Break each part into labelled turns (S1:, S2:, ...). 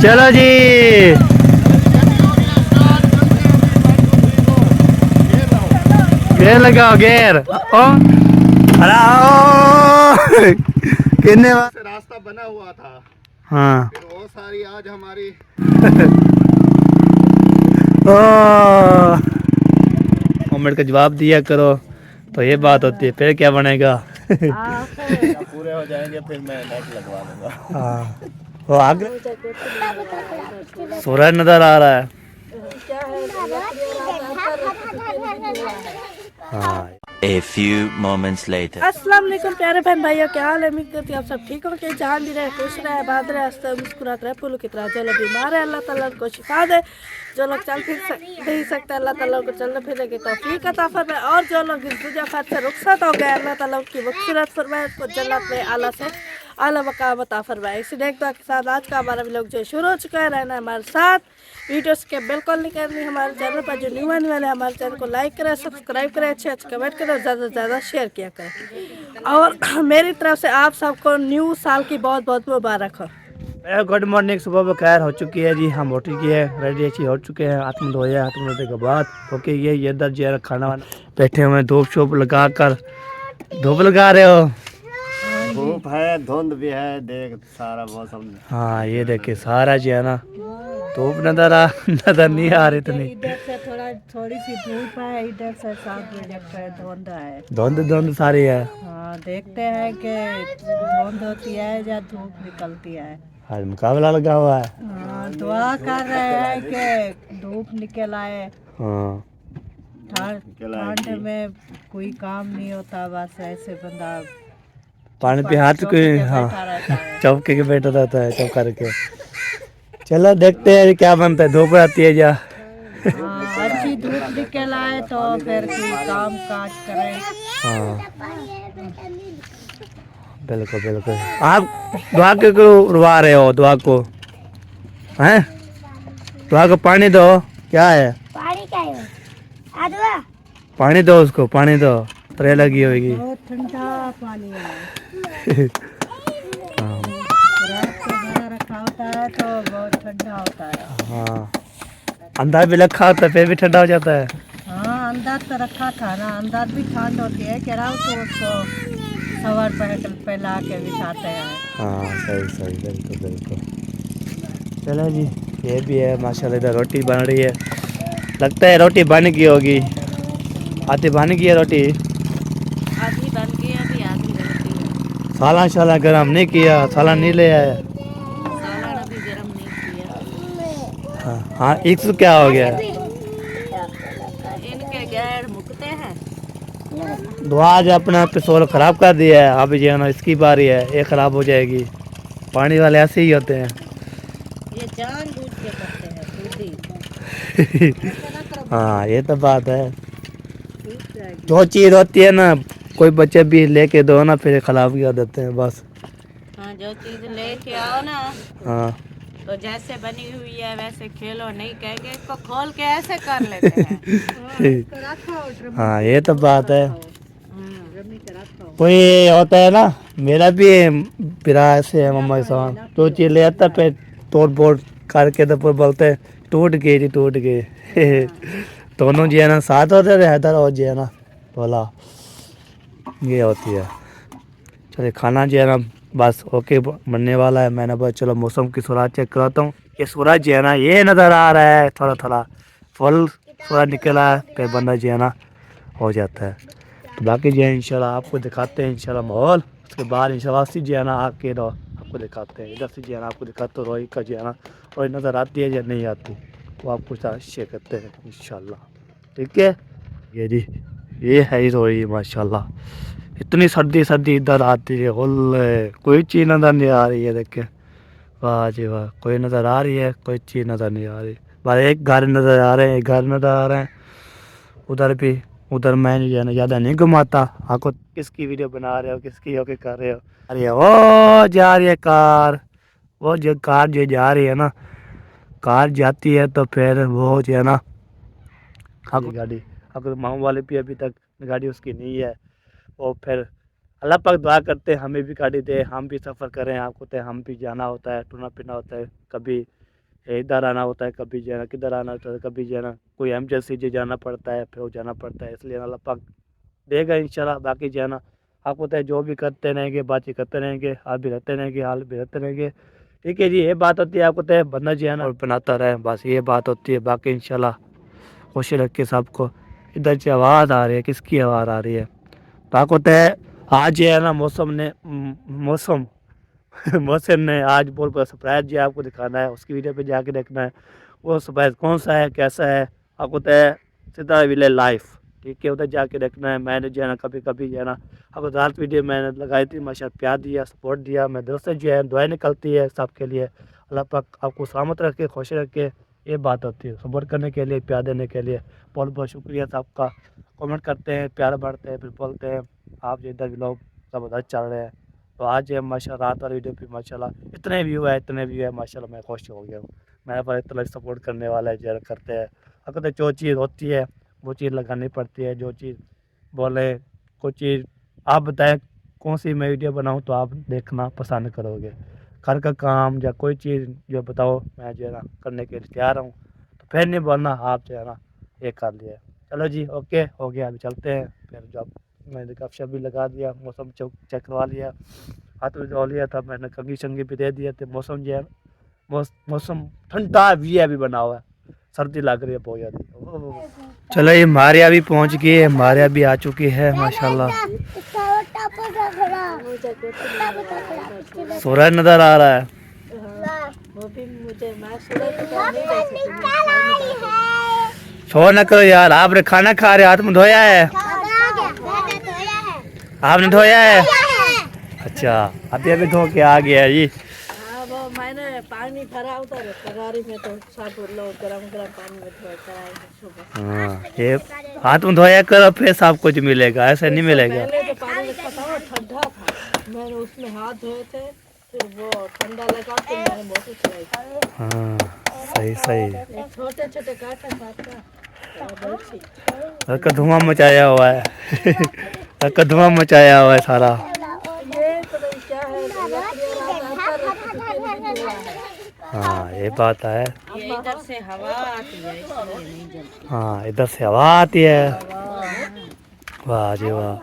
S1: चलो जी, गेर लगाओ गेर। ओ अरे कितने
S2: रास्ता बना हुआ था।
S1: हाँ
S2: फिर वो सारी आज हमारी
S1: कमेंट का जवाब दिया करो, तो ये बात होती है, फिर क्या बनेगा।
S2: पूरे हो जाएंगे फिर मैं नेट लगवा दूंगा।
S1: हाँ वो आगे सूरज नजर आ रहा है। हाँ
S3: A few moments later.
S4: अस्सलाम वालेकुम प्यारे बहन भाइयों, क्या हाल है? उम्मीद करती हूँ आप सब ठीक हो के जहाँ भी रहे, खुश रहे, आबाद रहे, हंसते मुस्कुराते रहे, फूलों की तरह। जो लोग बीमार है अल्लाह ताला उनको शिफा दे, जो लोग चल फिर नहीं सकते अल्लाह ताला उनको चलने फिरने की तौफीक अता फरमाए, और जो लोग इस दुनिया फत से रुखसत हो गए अल्लाह ताला उनकी मग़फ़िरत फरमाए, उसको जन्नत में आला से आला मकाम अता फरमाए। इसी नेक दुआ के साथ आज का हमारा व्लॉग जो शुरू हो चुका है, रहना हमारे साथ, वीडियो स्किप बिल्कुल नहीं करनी। हमारे चैनल पर जो न्यू आने वाले हमारे चैनल को लाइक करें, सब्सक्राइब करें, अच्छे अच्छे कमेंट करें, ज़्यादा से ज़्यादा शेयर किया करें। और मेरी तरफ से आप सबको न्यू साल की बहुत बहुत मुबारक हो।
S1: गुड मॉर्निंग, सुबह बखैर हो चुकी है जी। हम रोटी की है रेडी अच्छी हो चुके हैं, हाथ में धोया, हाथ में धोने के बाद ओके ये इधर जो है खाना वाना बैठे हुए हैं, धूप शूप लगा कर। धूप लगा रहे हो?
S2: धूप है, धुंध भी है, देख सारा मौसम।
S1: हाँ ये देखिए सारा जो है ना धूप नजर नहीं आ रही इतनी।
S4: इधर से थोड़ी सी धूप है, इधर से 7 बजे का धुंध है।
S1: धुंध सारी है।
S4: हाँ, देखते हैं कि धुंध होती है या धूप निकलती है।
S1: आज मुकाबला लगा हुआ है।
S4: हाँ, दुआ कर रहे हैं कि धूप निकल आए।
S1: हाँ
S4: ठंड में कोई काम नहीं होता, बस ऐसे बंदा
S1: पानी पे हाथ
S4: चौक
S1: कोई
S4: के
S1: हाँ
S4: बैठा रहता है।
S1: चौके के बैठा रहता है चौका करके। चलो देखते हैं क्या बनता है, धूप आती है जा।
S4: हाँ, अच्छी धूप निकल आए तो फिर कोई काम काज करें।
S1: हाँ बिल्कुल बिल्कुल। आप दुआ के क्यों रुआ रहे हो? दुआ को हैं, दुआ को पानी दो। क्या है?
S5: पानी क्या है? आदवा
S1: पानी दो उसको, पानी दो, त्रे लगी होगी।
S4: बहुत ठंडा पानी है।
S1: हाँ
S4: रात को बना रखा होता है तो बहुत ठंडा होता है।
S1: हाँ अंदर भी रखा होता है फिर भी ठंडा हो जाता है।
S4: हाँ, अंदर तो रखा था ना, अंदर भी ठंड होती है, गिराओ तो उसको सवार पे ला के बिठाते हैं।
S1: हाँ सही सही बिल्कुल बिल्कुल। चलो जी ये भी है माशाल्लाह। इधर रोटी बन रही है, लगता है रोटी बन गई होगी। आधी बन गई है रोटी,
S4: आधी बन गई है, अभी आधी बनती है।
S1: सालन शालन गरम नहीं किया, सालन नहीं ले आया।
S4: सालन अभी गरम नहीं किया।
S1: हाँ हाँ एक क्या हो गया?
S4: इनके गैर मुकते हैं।
S1: दुआ आज अपना पेट्रोल ख़राब कर दिया है, अब जो है ना इसकी बारी है, ये ख़राब हो जाएगी। पानी वाले ऐसे ही होते हैं।
S4: ये जानबूझ के करते हैं खुद ही।
S1: हाँ ये तो बात है, जो चीज़ होती है ना कोई बच्चे भी लेके दो ना फिर ख़राब कर देते हैं बस।
S4: हाँ, जो चीज लेके आओ ना
S1: हाँ
S4: तो जैसे बनी हुई है वैसे खेलो, नहीं कहेंगे इसको खोल के ऐसे कर लेते हैं।
S1: हाँ ये तो बात है। कोई होता है ना, मेरा भी पिरा ऐसे है मम्मा के साथ, तो चीज़ ले आता फिर तोड़ फोड़ करके तो फिर बोलते टूट गई जी टूट गई। दोनों जो है ना साथ होते थे, हैदर और जो है ना बोला ये होती है। चलिए खाना जो है ना बस ओके बनने वाला है। मैंने बोला चलो मौसम की सूरज चेक कराता हूँ। ये सूरज जो है ना ये नज़र आ रहा है, थोड़ा थोड़ा फुल सूरज निकला है, फिर बंदा जो है ना हो जाता है। तो बाकी जो है इंशाल्लाह आपको दिखाते हैं इंशाल्लाह माहौल, उसके बाद इंशाल्लाह से जो है ना आके तो आपको दिखाते हैं। इधर से जो है ना आपको दिखाते रोई का जो है ना रोई नज़र आती है या नहीं आती वो आपको साथ शेयर करते हैं इंशाल्लाह, ठीक है। ये जी ये है ही रोई माशाल्लाह, इतनी सर्दी सर्दी इधर आती है, कोई चीज़ नज़र नहीं आ रही है। देखे वाह जी वाह, कोई नज़र आ रही है, कोई चीज़ नज़र नहीं आ रही। बस एक घर नज़र आ रहे हैं, एक घर नज़र आ रहे हैं। उधर भी, उधर मैं जो है ना ज़्यादा नहीं घुमाता आपको। किसकी वीडियो बना रहे हो, किसकी होके कर रहे हो? अरे वो जा रही है कार, वो जो कार जो जा रही है ना, कार जाती है तो फिर वो जो है ना आपको गाड़ी, आपको मामू वाले भी अभी तक गाड़ी उसकी नहीं है, वो फिर अल्लाह पाक दुआ करते हैं हमें भी गाड़ी दे, हम भी सफ़र करें। आपको तो हम भी जाना होता है, टूना पीना होता है, कभी इधर आना होता है, कभी जो है ना किधर आना होता है, कभी जो है ना कोई एमरजेंसी जो जाना पड़ता है, फिर वो जाना पड़ता है। इसलिए अल्लाह पाक देगा इंशाल्लाह। बाकी जो है ना आपको पता है जो भी करते रहेंगे, बातचीत करते रहेंगे, आप भी रहते रहेंगे, हाल भी रहते रहेंगे। ठीक है जी, ये बात होती है। आपको पता है बंदा जो है ना और बनाता रहे, बस ये बात होती है। बाकी इंशाल्लाह कोशिश रख के सबको। इधर से आवाज़ आ रही है, किसकी आवाज़ आ रही है? तो आपको पता है आज जो है ना मौसम मौसम ने आज बहुत बड़ा सरप्राइज जो है आपको दिखाना है, उसकी वीडियो पे जाके देखना है वो सरप्राइज कौन सा है, कैसा है। आपको तो है सितारा विलेज लाइफ, ठीक है, उधर जाके देखना है। मैंने जो है ना कभी कभी जो है ना आपको रात वीडियो मैंने लगाई थी, माशाल्लाह प्यार दिया, सपोर्ट दिया। मैं दिल से जो है दुआएं निकलती है सबके लिए। अल्लाह पाक आपको सलामत रखे, खुश रखे, ये बात होती है। सपोर्ट करने के लिए, प्यार देने के लिए बहुत बहुत शुक्रिया सबका। कमेंट करते हैं, प्यार बढ़ते हैं, फिर बोलते हैं आप जो इधर लोग ज़बरदस्त चल रहे हैं। तो आज ये माशाल्लाह रात वाली वीडियो पे माशाल्लाह इतने व्यू है माशाल्लाह, मैं खुश हो गया हूँ। मेरे पास इतना सपोर्ट करने वाला है जो करते हैं। अगर जो चीज़ होती है वो चीज़ लगानी पड़ती है, जो चीज़ बोले कोई चीज़। आप बताएं कौन सी मैं वीडियो बनाऊँ तो आप देखना पसंद करोगे। घर का काम या कोई चीज़ जो बताओ, मैं जो है ना करने के लिए तैयार हूँ। तो फिर नहीं बोलना आप जो है ना ये कर लिया। चलो जी, ओके हो गया, अभी चलते हैं। फिर जब मैंने गपशप भी लगा दिया, मौसम चेक करवा लिया, हाथ में धो लिया था, मैंने कंगी शंगी भी दे दिया थे। मौसम जो है मौसम ठंडा भी है, अभी बना हुआ है, सर्दी लग रही है बहुत ज़्यादा। चलो ये मारिया भी पहुंच गई है, मारिया भी आ चुकी है माशाल्लाह। सूरज नज़र आ रहा है।
S4: वो भी मुझे मैं सूरज को नहीं देख सकती।
S1: छोड़ ना करो यार, आपने खाना खा रहे, हाथ में धोया है? आपने धोया है? अच्छा, अभी धो के आ गया जी।
S4: हाँ, वो मैंने पानी भरा उधर कगारी में, तो सब लोग गरम गरम पानी में धो कर आएंगे सुबह।
S1: हाँ, ये हाथ में धोया करो, फिर सब कुछ मिलेगा, ऐसे नहीं मिलेगा।
S4: पहले जो पानी रखा था वो ठंडा था, मैंने उसमें हाथ धोए थे, फिर वो ठंडा लगा के मैंने मोटर चलाई थी।
S1: हाँ, सही सही।
S4: छोटे छोटे काटे काटा
S1: का धुआं मचाया हुआ है का धुआं मचाया हुआ है सारा।
S4: ये तो क्या है,
S1: हाँ, ये बात है।
S4: इधर से हवा आती है इसलिए नहीं जलती।
S1: हाँ, इधर से हवा आती है। वाह जी वाह,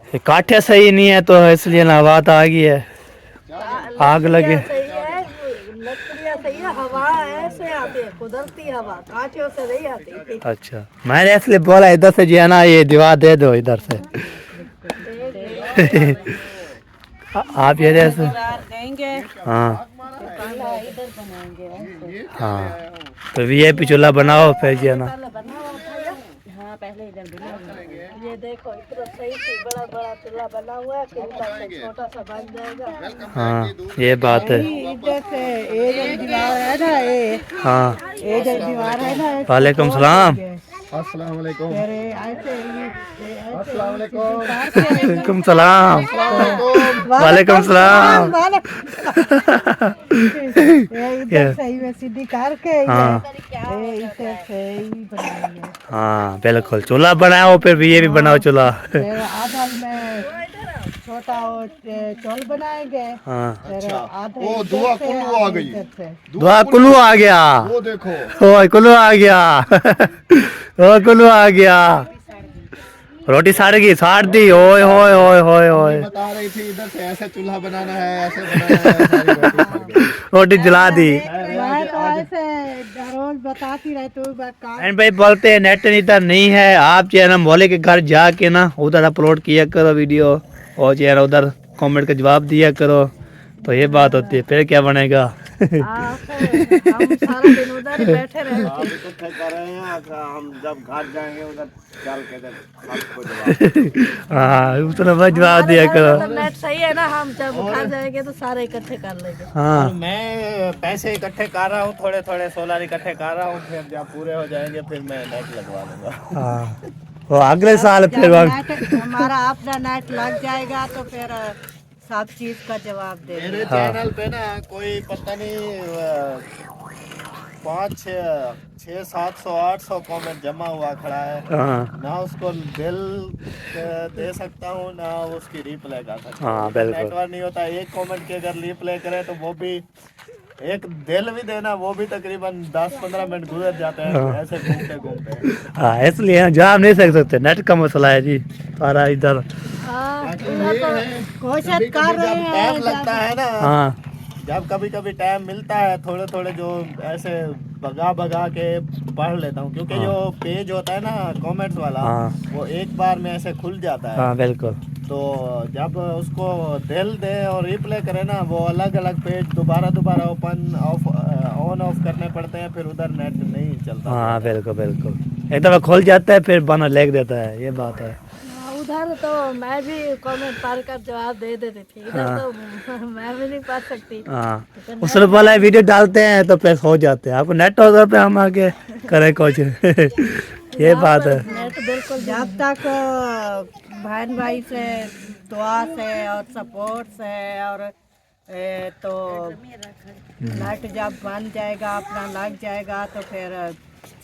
S1: ये काठे सही नहीं है तो इसलिए ना हवा तो आ गई है, आग लगे।
S4: लकड़ियाँ सही है, हवा ऐसे आती है, कुदरती हवा, कांचों से नहीं आती।
S1: अच्छा, मैंने इसलिए बोला इधर से जो है ना ये दीवार दे दो इधर से आप ये जैसे हाँ
S4: इधर बनाएंगे।
S1: हाँ, तो वीआईपी चूल्हा बनाओ फिर जो है ना।
S4: हाँ, पहले इधर बनाएंगे। ये देखो इतना सही से बड़ा बड़ा चूल्हा बना हुआ है, फिर उधर से छोटा सा बन जाएगा।
S1: हाँ, ये बात है।
S4: इधर से ये जो दीवार है ना, ये
S1: हाँ,
S4: ये जो दीवार है ना,
S1: वालेकुम सलाम।
S2: अस्सलाम वालेकुम।
S1: वालेकुम सलाम। वालेकुम सलाम।
S4: इधर से ही सीधी करके
S1: हाँ
S4: इधर से ही बनाएंगे।
S1: हाँ, बिल्कुल चूल्हा बनाओ, फिर ये भी बनाओ चूल्हा।
S4: फिर आधा में छोटा चौल बनाएंगे।
S1: हाँ,
S4: फिर आधे
S2: वो दुआ कुल्लू आ गई।
S1: दुआ कुल्लू आ गया।
S2: वो देखो,
S1: ओ कुल्लू आ गया ओ कुल्लू आ गया। रोटी साड़ गई, साड़ दी। ओए होए होए होए होए,
S2: बता रही थी इधर से ऐसे चूल्हा बनाना है, ऐसे बनाना है, सारी रोटी खा गई।
S1: रोटी जला दी।
S4: मैं तो ऐसे रोज बताती रहती हूँ,
S1: एंड भाई बोलते हैं नेट इधर नहीं है, आप जो है ना मौले के घर जाके ना उधर अपलोड किया करो वीडियो, और जो है ना उधर कमेंट का जवाब दिया करो। तो ये बात होती है, फिर क्या बनेगा।
S4: हम सारा दिन उधर ही बैठे रहे।
S2: आप इकट्ठे कर रहे हैं, हम जब घर जाएंगे उधर चल के सबको जवाब।
S1: हाँ, उतना बस जवाब दिया करो।
S4: नेट सही है ना, हम जब घर जाएंगे तो सारे इकट्ठे कर लेंगे।
S1: हाँ,
S2: मैं पैसे इकट्ठे कर रहा हूँ, थोड़े थोड़े सोलर इकट्ठे कर रहा हूँ, फिर जब पूरे हो जाएंगे फिर मैं नेट लगवा लूंगा।
S1: हाँ, वो अगले साल फिर
S4: हमारा अपना नेट लग जाएगा तो फिर सब चीज का जवाब दे।
S2: मेरे चैनल पे ना कोई पता नहीं 5 600-700-800 कमेंट जमा हुआ खड़ा है,
S1: हाँ
S2: ना उसको दिल दे सकता हूँ ना उसकी रिप्लाई कर सकता
S1: हाँ,
S2: हूँ।
S1: बिल्कुल।
S2: नेटवर्क नहीं होता, एक कमेंट की अगर रिप्लाई करे तो वो भी एक दिल भी देना, वो भी तकरीबन 10-15 मिनट गुजर जाते हैं ऐसे घूमते घूमते।
S1: हाँ, इसलिए हम जा नहीं सकते, नेट का मसला है जी सारा इधर।
S4: हाँ
S2: कोशिश कर रहे हैं, टाइम लगता है ना,
S1: हाँ
S2: जब कभी कभी टाइम मिलता है थोड़े थोड़े जो ऐसे भगा के पढ़ लेता हूँ, क्योंकि जो पेज होता है ना कमेंट्स वाला,
S1: हाँ।
S2: वो एक बार में ऐसे खुल जाता है।
S1: हाँ बिल्कुल।
S2: तो जब उसको दिल दे और रिप्लाई करे ना, वो अलग अलग पेज दोबारा ओपन ऑफ ऑन ऑफ करने पड़ते हैं, फिर उधर नेट नहीं चलता।
S1: हाँ बिल्कुल बिल्कुल, एक दफा खुल जाता है फिर बना लिख देता है, ये बात है।
S4: उधर तो मैं भी कमेंट पढ़ कर जवाब दे देती थी, इधर तो मैं भी नहीं पढ़ सकती।
S1: हाँ उसने बोला है वीडियो डालते हैं तो प्रेस हो जाते हैं, आपको नेट होगा पे हम आगे करें कुछ। ये बात है।
S4: नेट बिल्कुल
S6: जब तक बहन भाई से दुआ से और सपोर्ट से और तो नेट जब बन जाएगा अपना लग जाएगा तो फिर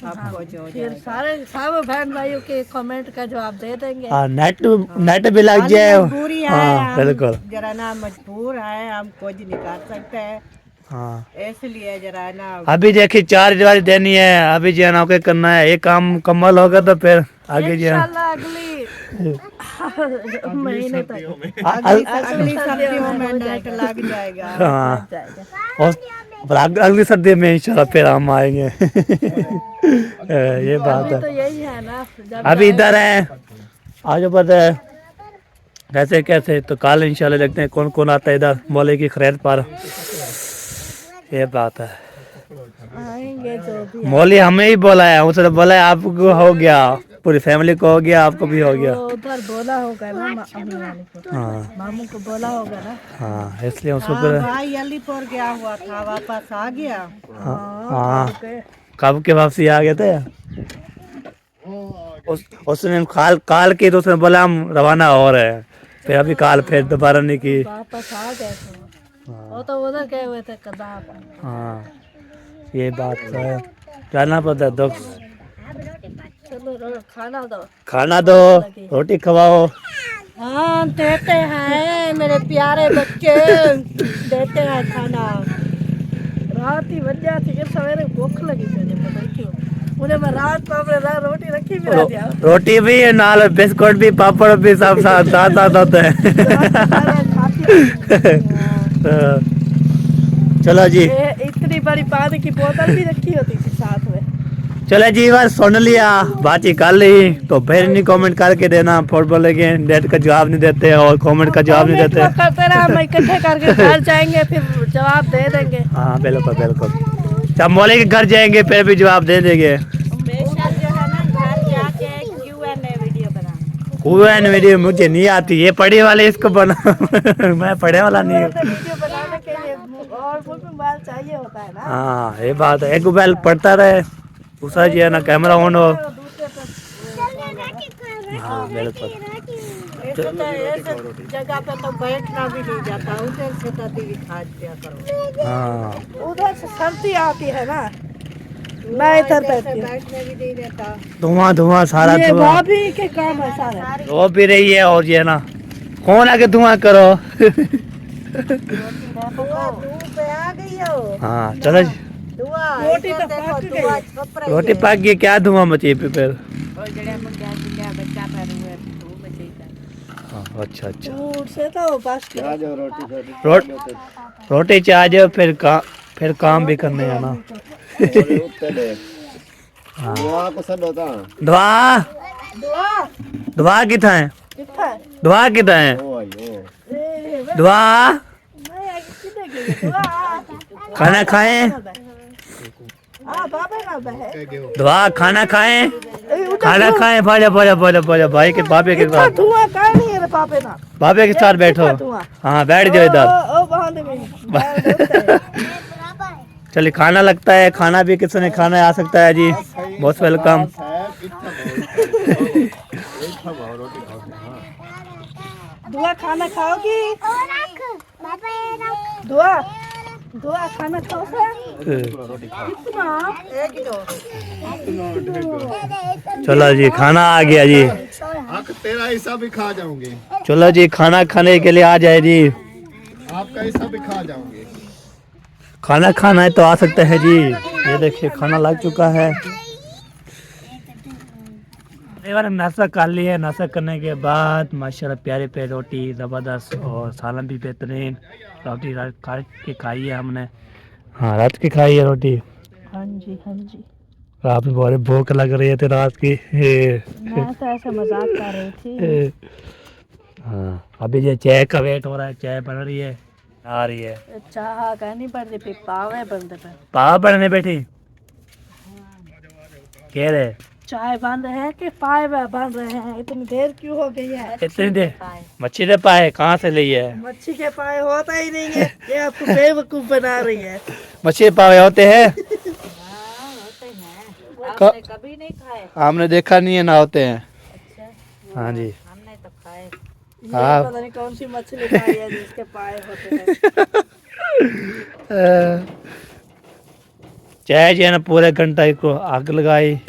S6: सब कुछ हो
S4: फिर
S6: जाएगा।
S4: सब बहन भाइयों के कमेंट का जवाब दे देंगे।
S1: हाँ नेट भी लग जाए।
S6: मजबूरी है,
S1: हाँ
S6: हम
S1: बिल्कुल।
S6: जरा ना मजबूर है, हम कुछ नहीं कर सकते हैं,
S1: हाँ
S6: इसलिए जरा ना
S1: अभी देखिए चार्ज वार्ज देनी है, अभी जो है ना ओके करना है, एक काम मुकम्मल होगा तो फिर आगे जो है
S4: इंशाल्लाह अगली महीने तक
S6: अगली सर्दियों में नेट लग जाएगा।
S1: हाँ और अगली सर्दी में इंशाल्लाह फिर हम आएंगे। ये बात
S4: तो
S1: है।
S4: यही है ना, जब
S1: अभी इधर है, आज पता है कैसे कैसे, तो कल इंशाल्लाह देखते हैं कौन कौन आता है इधर मौले की खरीद पर। ये बात है,
S4: आएंगे जो भी
S1: मौली हमें ही बोला है, उसने बोला है आपको हो गया, पूरी फैमिली को हो गया, आपको भी हो गया।
S4: वो उधर बोला होगा ना अम्मी वाले को,
S1: हाँ
S4: मामू को बोला होगा ना।
S1: हाँ इसलिए उसको
S6: हाँ,
S1: फिर
S6: भाई अलीपुर गया हुआ था, वापस आ गया।
S1: हाँ कब के वापसी आ गए थे। उसने काल की तो उसने बोला हम रवाना हो रहे हैं, फिर अभी काल फिर दोबारा नहीं की।
S4: वापस आ गए थे वो तो उधर गए हुए थे कदाप।
S1: हाँ ये बात है, जाना पड़ता है दुख।
S4: चलो
S1: खाना दो रोटी खवाओ।
S6: हाँ देते हैं मेरे प्यारे बच्चे, देते हैं खाना।
S4: रात ही बन जाती है, सवेरे भूख लगी मुझे, पता नहीं क्यों उन्हें मैं रात को अपने रोटी रखी भी रहती है।
S1: रोटी भी नाल बिस्कुट भी पापड़ भी सब साथ साथ होते हैं। चलो जी,
S4: इतनी बड़ी पानी की बोतल भी रखी होती थी साथ में।
S1: चलो जी बस सुन लिया, बात ही कर ली, तो फिर नहीं कमेंट करके देना, फुटबॉल के नेट का जवाब नहीं देते और कमेंट का जवाब नहीं देते।
S4: करते रहे, हम इकट्ठे करके घर जाएंगे फिर जवाब दे देंगे।
S1: हाँ बिल्कुल बिल्कुल, जब मौले के घर जाएंगे फिर भी जवाब दे देंगे।
S6: स्पेशल जो है ना घर जाके Q&A वीडियो बनाना।
S1: Q&A वीडियो मुझे नहीं आती, ये पढ़े वाले इसको बना। मैं पढ़े वाला नहीं हूँ।
S4: वीडियो बनाने के लिए और मोबाइल चाहिए होता है ना।
S1: हाँ ये बात है, एक मोबाइल पढ़ता रहे, दूसरा जो है ना कैमरा ऑन हो। हाँ बिल्कुल।
S6: ऐसे जगह पे तो बैठना भी नहीं जाता, उधर से तभी खा दिया करो।
S1: हाँ
S4: उधर से सर्दी आती है ना, मैं इधर बैठती हूँ।
S6: बैठने भी नहीं देता।
S1: धुआं धुआं सारा
S4: ये
S1: धुआं
S4: भाभी के काम है सारे।
S1: वो भी रही है, और ये है ना कौन आके धुआं करो।
S6: धूप पे आ गई हो।
S1: हाँ चलो जी,
S6: दुआ
S4: रोटी
S6: इधर
S4: तो
S6: देखो,
S4: पक गई।
S6: दुआ छुप रही
S1: रोटी
S6: है।
S1: पक गई, क्या धुआं मची पे फिर।
S6: और जड़े मुर्गा जिले बच्चा पर हुए धूप में चाहिए।
S1: हाँ, अच्छा अच्छा,
S4: दूर से तो बस
S1: रोटी चाहिए फिर काम भी करने है ना। दुआ दुआ कितना है,
S4: कितना है?
S1: दुआ कितना है, दुआ
S4: मैं कितने के लिए?
S1: खाना खाएं,
S4: बाबा ना बहे।
S1: दुआ खाना खाएं, खाना खाएं, बोले भाई के बाबे के
S4: इतना
S1: साथ,
S4: धुआं का नहीं है रे बाबे ना।
S1: बाबे के साथ बैठो।
S4: धुआं।
S1: हाँ बैठ जाओ इधर।
S4: ओ बहाने में
S1: चलिए खाना लगता है, खाना भी किसी ने खाना आ सकता है जी, बहुत वेलकम।
S4: दुआ खाना खाओगी? दुआ दुआ खाना खाओ कितना
S6: एक ही दो।
S1: चलो जी खाना आ गया जी।
S2: तेरा हिस्सा भी खा जाऊंगी,
S1: चलो जी खाना खाने के लिए आ जाए जी।
S2: आपका हिस्सा भी खा जाऊंगी।
S1: खाना खाना है तो आ सकते हैं जी। ये देखिए खाना लग चुका है। एक बार नाश्ता कर लिया। नाश्ता करने के बाद माशाल्लाह प्यारे पे रोटी ज़बरदस्त और सालन भी बेहतरीन। रोटी रात के खाई है हमने। हाँ रात की खाई है रोटी।
S4: हाँ जी हाँ जी।
S1: रात में बहुत भूख लग रही थी रात की।
S4: मैं तो ऐसे मजाक कर रही थी।
S1: हाँ अभी जो चाय का वेट हो रहा है। चाय बन रही है, आ रही है।
S4: चाह कहनी पड़ रही पे पावे बनते पे
S1: पाव बनने बैठी कह रहे
S4: चाय बन रहे हैं कि पाए बन रहे हैं। इतनी देर क्यों हो गई है?
S1: इतनी देर मच्छी दे पाए कहाँ से ली है?
S4: मच्छी के पाए होता ही नहीं है। ये आपको बेवकूफ बना रही है।
S1: मच्छी पाए होते हैं?
S6: कभी नहीं खाए।
S1: हमने देखा नहीं है ना होते हैं। हाँ जी
S6: हमने तो खाए।
S1: हाँ।
S4: पता नहीं कौन सी मछली खाई है जिसके पाए होते हैं।
S1: चाय जो है ना पूरे घंटा को आग लगाई,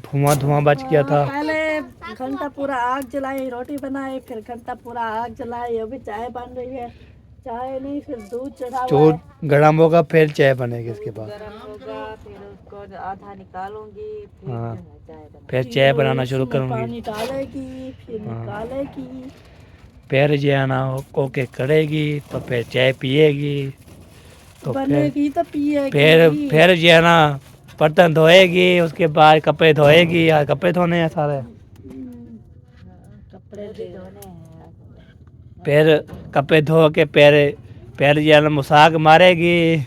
S1: धुआं बच गया था।
S4: पहले घंटा पूरा आग जलाई, रोटी बनाई, फिर घंटा पूरा आग जलाई। अभी चाय बन रही है। चाय नहीं फिर दूध चढ़ा हुआ
S1: दूध
S4: है।
S1: गर्म होगा फिर चाय बनेगी इसके बाद।
S6: गरम होगा फिर उसको आधा निकालूंगी फिर
S1: हाँ
S6: चाय बना।
S1: फिर चाय बनाना शुरू
S4: उसमें
S1: करूँगी।
S4: पानी डालेगी फिर निकालेगी।
S1: फिर जो है ना ओके करेगी तो फिर चाय पिएगी। तो
S4: बनेगी तो पिएगी।
S1: फिर जो है ना बर्तन धोएगी। उसके बाद कपड़े धोएगी। यार कपड़े धोने हैं सारे।
S4: कपड़े धोने हैं।
S1: फिर कपड़े धो के पैर जो है ना मुसाक मारेगी।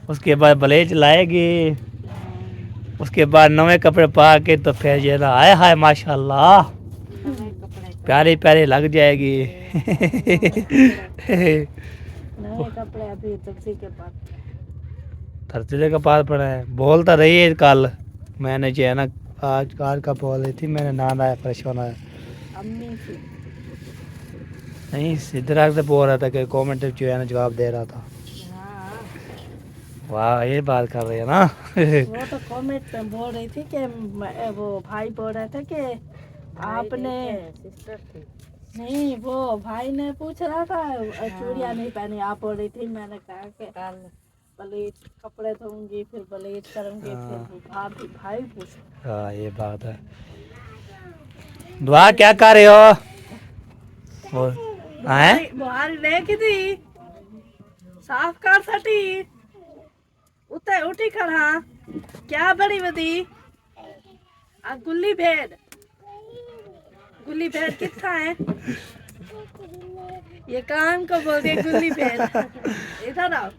S1: उसके बाद ब्लेज लाएगी। उसके बाद नवे कपड़े पा के तो फिर जो है ना आए हाय माशाल्लाह प्यारी प्यारी लग जाएगी।
S4: नए कपड़े अभी तुलसी के पास।
S1: धरती के पास पड़ा है। बोलता रही है कल मैंने जो है ना आज का बोल रही थी। मैंने नाम आया परेशान आया
S4: अम्मी की
S1: नहीं सिद्धराज से बोल रहा था कि कमेंट जो है ना जवाब दे रहा था। वाह ये बात कर रही है ना।
S4: वो तो कमेंट पे बोल रही थी कि वो भाई बोल रहे थे कि आपने
S6: सिस्टर थी।
S4: नहीं वो भाई ने पूछ रहा था चूड़ियाँ नहीं पहनी। आप बोल रही थी। मैंने कहा कि
S6: कल
S4: ब्लीच कपड़े धोऊंगी फिर ब्लीच करूंगी फिर भाई पूछ।
S1: हाँ ये बात है। दुआ क्या कर रहे हो?
S4: बुहारी लेके दी साफ कर सटी उते उठी कर। हाँ क्या बड़ी बदी गुल्ली भेड़ कितना है? ये कान को बोल दिया गुल्ली भेड़। इधर आओ।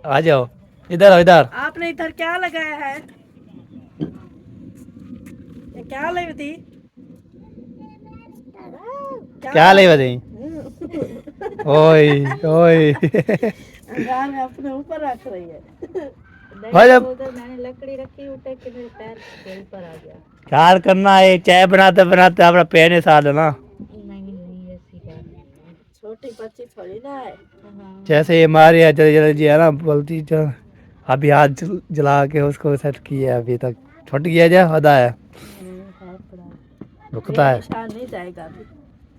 S1: आ जाओ इधर आओ इधर।
S4: आपने इधर क्या लगाया है? ये क्या ले बदी?
S1: क्या ले बदी? ओए ओए
S4: गाल अपने ऊपर रख रही है।
S6: उधर मैंने लकड़ी रखी उठे के मेरे पैर के ऊपर आ गया।
S1: ख्याल करना है चाय बनाते बनाते अपना पैर नहीं साध ना।
S6: नहीं ऐसी बात नहीं।
S4: छोटी बच्ची थोड़ी ना है।
S1: जैसे ये मारी है जल्दी जल्दी है ना बोलती जो अभी हाथ जला के उसको सेट किया अभी तक छुट गया जा होता है रुकता है।
S4: नहीं जाएगा अभी।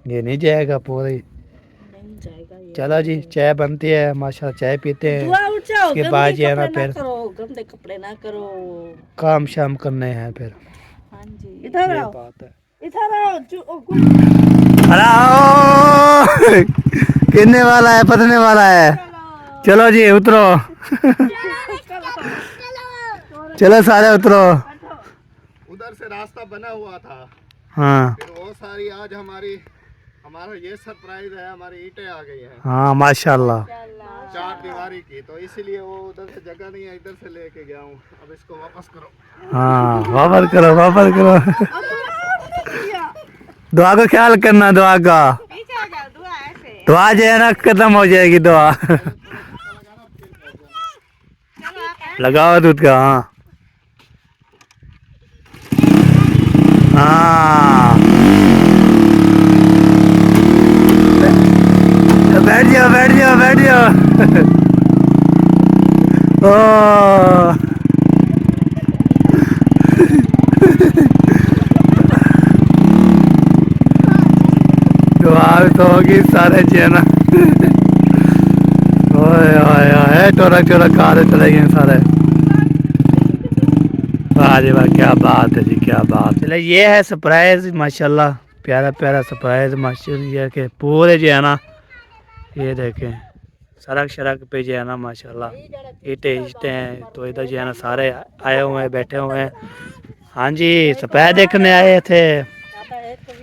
S1: ये नहीं जाएगा पूरी।
S4: नहीं जाएगा ये।
S1: चलो जी चाय बनती है माशाल्लाह चाय पीते हैं।
S4: दुआ उठ जाओ।
S1: उसके बाद जो है ना फिर
S4: गंदे कपड़े ना करो।
S1: काम शाम करने हैं फिर।
S4: हाँ जी इधर
S1: ये
S4: आओ
S1: बात है।
S4: इधर आओ।
S1: अरे किन्ने वाला है पतने वाला है। चलो जी उतरो। चलो सारे उतरो।
S2: उधर से रास्ता बना हुआ था।
S1: हाँ
S2: फिर वो सारी आज हमारा ये सरप्राइज है। हमारी ईंटें आ गई हैं
S1: हाँ माशाल्लाह।
S2: 4 दीवारी की, तो इसीलिए वो उधर से जगह नहीं है, इधर से लेके गया हूँ। अब इसको वापस करो।
S1: हाँ वापस करो। दुआ का ख्याल करना। दुआ का दुआ जो है ना खत्म हो जाएगी दुआ। लगाओ दूध का। हाँ बैठ जाओ। ओ दुआ तो होगी सारे चेना। ओए ओए ओए टोरक टोरक कार चले गए सारे। वाह जी वाह, क्या बात है जी, क्या बात। चले ये है सरप्राइज माशाल्लाह, प्यारा प्यारा सरप्राइज माशाल्लाह के पूरे जो है ना, ये देखें सड़क शड़क पे जो है ना माशाल्लाह ईंटें ईंटें हैं। तो इधर जो है ना सारे आए हुए हैं, बैठे हुए हैं। हाँ जी सरप्राइज देखने आए थे।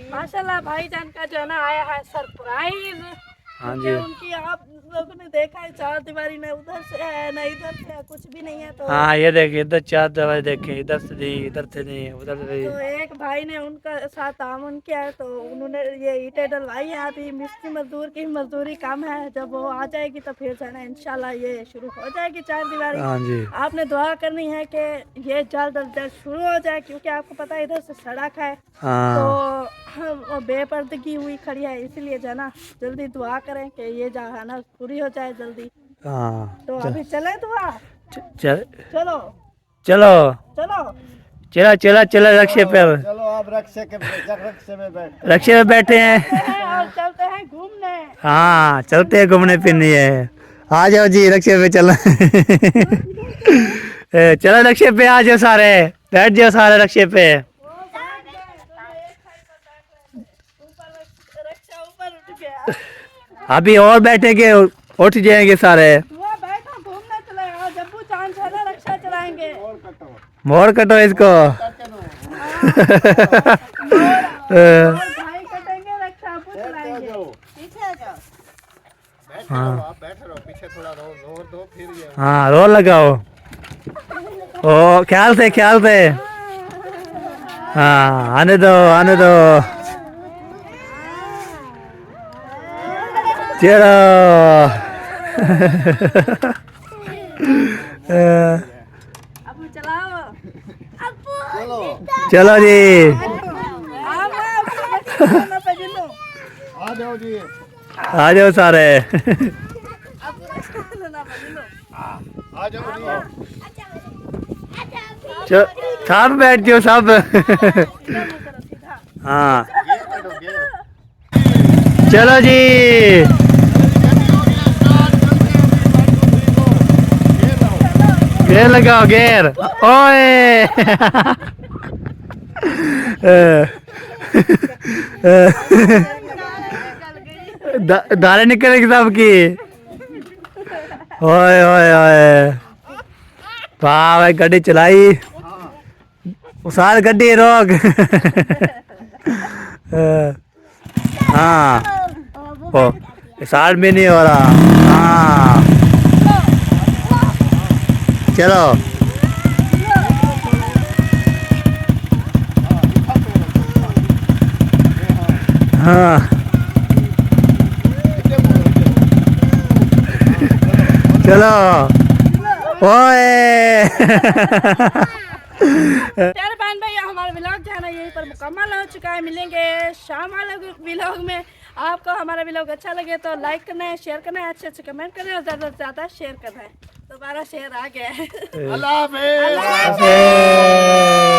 S4: माशाल्लाह भाईजान का जो है ना आया है सरप्राइज।
S1: हाँ जी
S4: क्योंकि उनकी आप लोगों ने देखा है चार दीवारी में उधर से है ना इधर से है, कुछ भी नहीं है। तो
S1: हाँ ये देखिए इधर चार दवाई देखें, इधर से नहीं इधर से नहीं उधर से नहीं।
S4: तो एक भाई ने उनका साथ तामुन किया है, तो उन्होंने ये ईंटें डलवाई है। अभी मिस्त्री मजदूर की मजदूरी कम है, जब वो आ जाएगी तो फिर जाना इंशाल्लाह ये शुरू हो जाएगी चार दीवारी।
S1: हाँ जी
S4: आपने दुआ करनी है कि ये जल्द अज जल्द शुरू हो जाए, क्योंकि आपको पता है इधर से सड़क है
S1: हाँ
S4: तो बेपर्दगी हुई खड़ी है, इसलिए जो है ना जल्दी दुआ करें कि ये जो है ना पूरी हो जाए जल्दी।
S1: हाँ
S4: तो अभी चले दुआ,
S1: चल
S4: चलो
S1: चलो
S4: चलो
S1: चला चला चला रक्षे पे,
S2: चलो आप रक्षे में बैठ।
S1: रक्षे में बैठे हैं।
S4: और चलते हैं घूमने।
S1: हाँ चलते हैं घूमने फिरने है। आ जाओ जी रक्षे पे चलो। चलो रक्षे पे आ जाओ सारे, बैठ जाओ सारे रक्षे पे।
S4: रक्षा ऊपर उठ गया।
S1: अभी और बैठेंगे उठ जाएंगे सारे।
S4: वो बैठो घूमने चले, और जब्बू चांद है ना रक्षा चलाएंगे।
S1: मोड़ कटो इसको।
S4: और भाई कटेंगे रक्षा अब्बू चलाएंगे। पीछे आ जाओ।
S2: आप बैठे रहो, पीछे थोड़ा जोर दो फिर ये।
S1: हाँ रोल लगाओ। ओ ख्याल से ख्याल से। हाँ आने दो आने दो। चलो।
S4: अब्बू चलाओ।
S1: चलो जी
S2: आ जाओ जी।
S1: आ जाओ सारे।
S2: आ जाओ जी।
S1: सब बैठ जाओ सब। हाँ चलो जी। गेर लगाओ गेर। ओए दाले निकलेगी सबकी। ओए ओए ओए वाह भाई गड्डी चलाई। साल गड्डी रोक। हाँ ओ साल में नहीं हो रहा। हाँ चलो हाँ चलो ओए।
S4: प्यारे बहन भैया हमारा व्लॉग जो है ना यहीं पर मुकम्मल हो चुका है। मिलेंगे शाम वाले व्लॉग में। आपको हमारा व्लॉग अच्छा लगे तो लाइक करना है, शेयर करना है, अच्छे अच्छे कमेंट करना है और ज़्यादा से ज़्यादा शेयर करना है। दोबारा शेयर आ गया है।
S2: अल्लाह हाफिज़।
S1: हाफिज़।